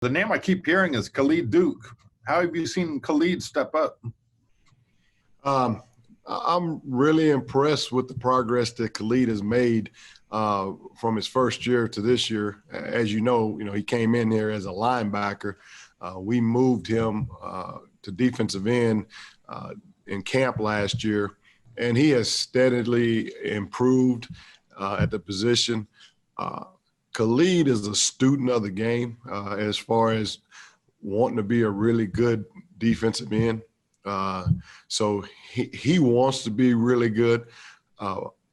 The name I keep hearing is Khalid Duke. How have you seen Khalid step up? I'm really impressed with the progress that Khalid has made from his first year to this year. As you know, he came in here as a linebacker. We moved him to defensive end in camp last year, and he has steadily improved at the position. Khalid is a student of the game as far as wanting to be a really good defensive end. So he wants to be really good,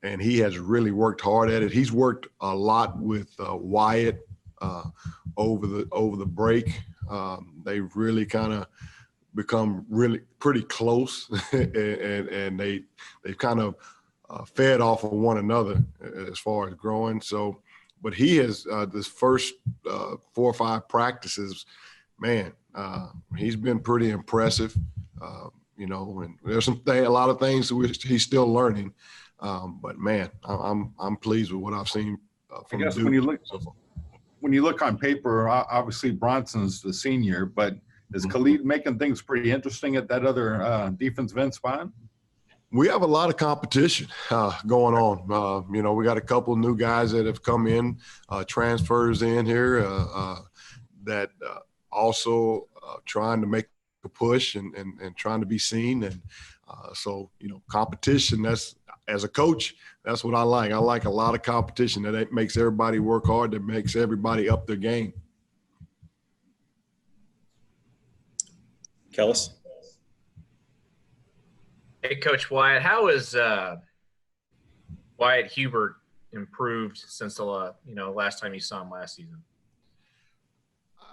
and he has really worked hard at it. He's worked a lot with Wyatt over the break. They've really kind of become really pretty close, and they've kind of fed off of one another as far as growing. So, but he has this first 4 or 5 practices, man, he's been pretty impressive. And there's a lot of things which he's still learning. But man, I'm pleased with what I've seen from I guess Duke. When you look on paper, obviously Bronson's the senior, but is Khalid making things pretty interesting at that other defensive end spot? We have a lot of competition going on. We got a couple of new guys that have come in, transfers in here that also trying to make a push and trying to be seen. And so, competition, that's, as a coach, that's what I like. I like a lot of competition that makes everybody work hard, that makes everybody up their game. Kellis? Hey, Coach Wyatt, how has Wyatt Hubert improved since the last time you saw him last season?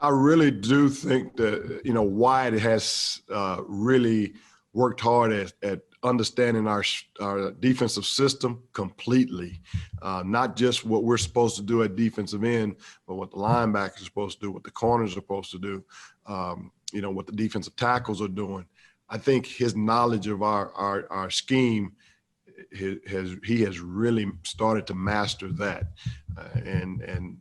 I really do think that Wyatt has really worked hard at understanding our defensive system completely, not just what we're supposed to do at defensive end, but what the linebackers are supposed to do, what the corners are supposed to do, what the defensive tackles are doing. I think his knowledge of our scheme, he has really started to master that. I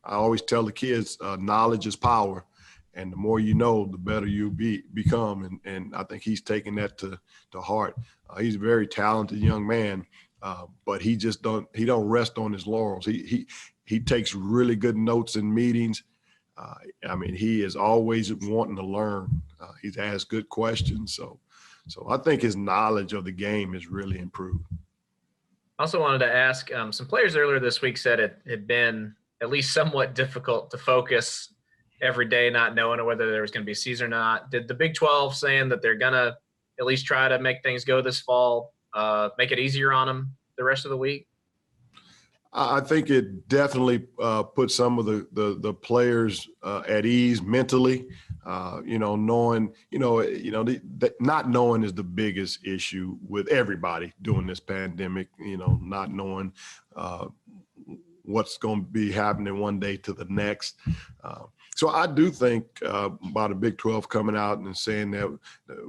always tell the kids, knowledge is power, and the more you know, the better you become. And I think he's taken that to heart. He's a very talented young man, but he don't rest on his laurels. He takes really good notes in meetings. He is always wanting to learn. He's asked good questions. So I think his knowledge of the game has really improved. I also wanted to ask, some players earlier this week said it had been at least somewhat difficult to focus every day, not knowing whether there was going to be a season or not. Did the Big 12 saying that they're going to at least try to make things go this fall, make it easier on them the rest of the week? I think it definitely put some of the players at ease mentally. Knowing, not knowing is the biggest issue with everybody during this pandemic. Not knowing what's going to be happening one day to the next. So I do think about the Big 12 coming out and saying that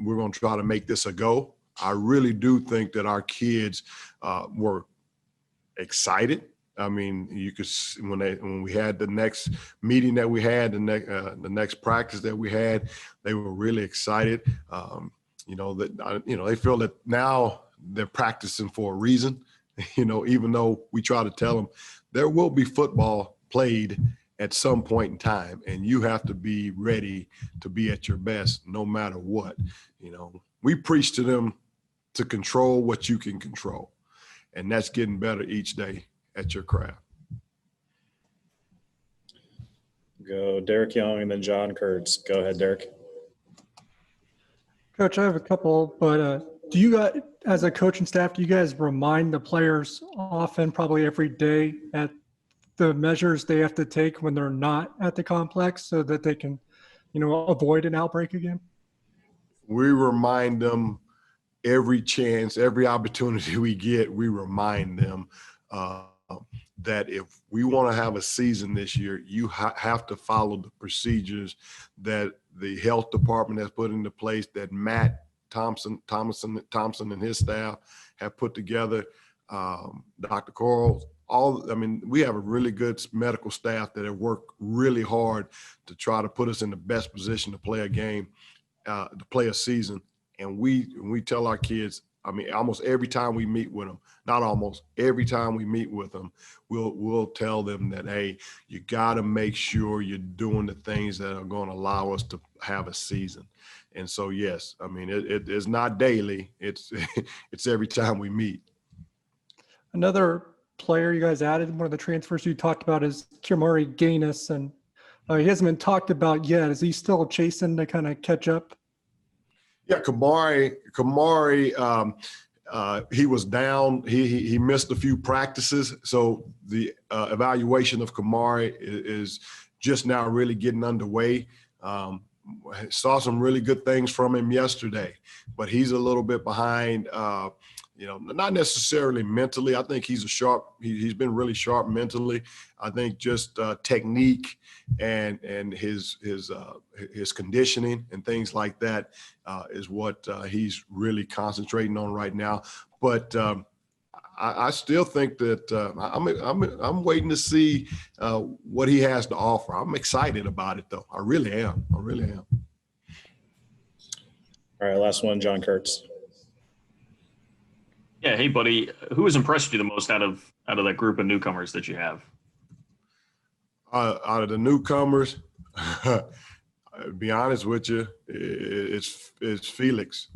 we're going to try to make this a go. I really do think that our kids were excited. You could, when we had the next meeting that we had, the next practice that we had, they were really excited. They feel that now they're practicing for a reason. Even though we try to tell them there will be football played at some point in time, and you have to be ready to be at your best no matter what. We preach to them to control what you can control, and that's getting better each day at your craft. Go Derek Young and then John Kurtz. Go ahead, Derek. Coach, I have a couple, but do you guys, as a coaching staff, do you guys remind the players often, probably every day, at the measures they have to take when they're not at the complex so that they can, avoid an outbreak again? We remind them every chance, every opportunity we get, we remind them that if we want to have a season this year, you have to follow the procedures that the health department has put into place, that Matt Thompson and his staff have put together. Dr. Coral we have a really good medical staff that have worked really hard to try to put us in the best position to play a game, to play a season. And we tell our kids, I mean, almost every time we meet with them, not almost every time we meet with them, we'll tell them that, hey, you got to make sure you're doing the things that are going to allow us to have a season. And so, yes, I mean, it's not daily. It's it's every time we meet. Another player you guys added, one of the transfers you talked about, is Kaimari Gayness, and he hasn't been talked about yet. Is he still chasing to kind of catch up? Yeah, Kaimari, he was down. He missed a few practices, so the evaluation of Kaimari is just now really getting underway. Saw some really good things from him yesterday, but he's a little bit behind. Not necessarily mentally. I think he's he's been really sharp mentally. I think just technique and his conditioning and things like that is what he's really concentrating on right now. But I still think that I'm waiting to see what he has to offer. I'm excited about it, though. I really am. All right, last one, John Kurtz. Yeah, hey buddy, who has impressed you the most out of that group of newcomers that you have? Out of the newcomers, to be honest with you, it's Felix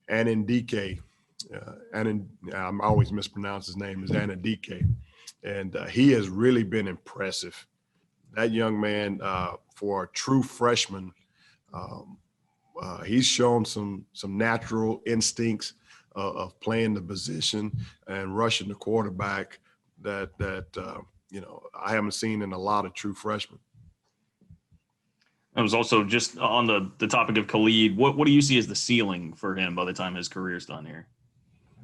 Anindike. I'm always mispronounce his name, is Anindike, and he has really been impressive. That young man, for a true freshman, he's shown some natural instincts of playing the position and rushing the quarterback that I haven't seen in a lot of true freshmen. I was also just on the topic of Khalid. What do you see as the ceiling for him by the time his career's done here?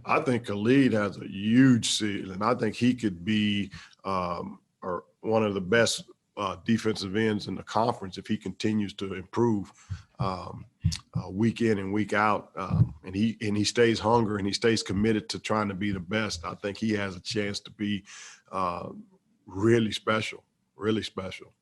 I think Khalid has a huge ceiling. I think he could be one of the best defensive ends in the conference if he continues to improve week in and week out, and he stays hungry and he stays committed to trying to be the best. I think he has a chance to be really special, really special.